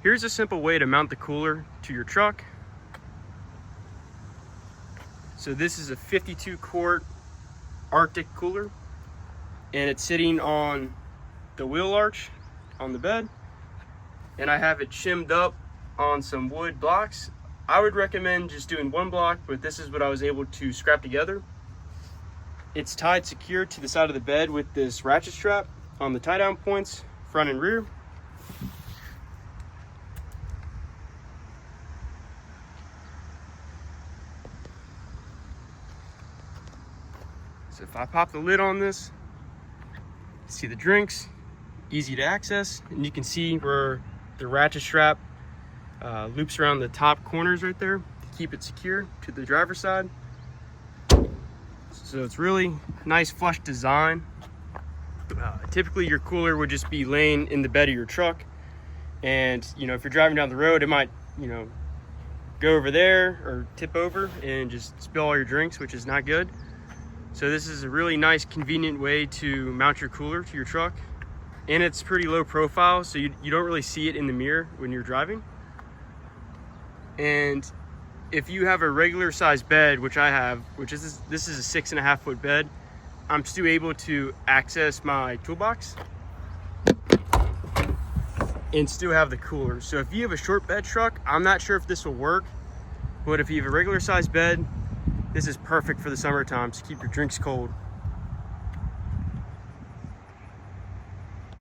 Here's a simple way to mount the cooler to your truck. So this is a 52 quart Arctic cooler, and it's sitting on the wheel arch on the bed, and I have it shimmed up on some wood blocks. I would recommend just doing one block, but this is what I was able to scrap together. It's tied secure to the side of the bed with this ratchet strap on the tie down points, front and rear. So if I pop the lid on this, see the drinks, easy to access, and you can see where the ratchet strap loops around the top corners right there to keep it secure to the driver's side. So it's really nice flush design. Typically your cooler would just be laying in the bed of your truck, and if you're driving down the road, it might go over there or tip over and just spill all your drinks, which is not good. So this is a really nice, convenient way to mount your cooler to your truck. And it's pretty low profile, so you don't really see it in the mirror when you're driving. And if you have a regular size bed, which I have, this is a 6.5 foot bed, I'm still able to access my toolbox and still have the cooler. So if you have a short bed truck, I'm not sure if this will work, but if you have a regular size bed, this is perfect for the summertime to keep your drinks cold.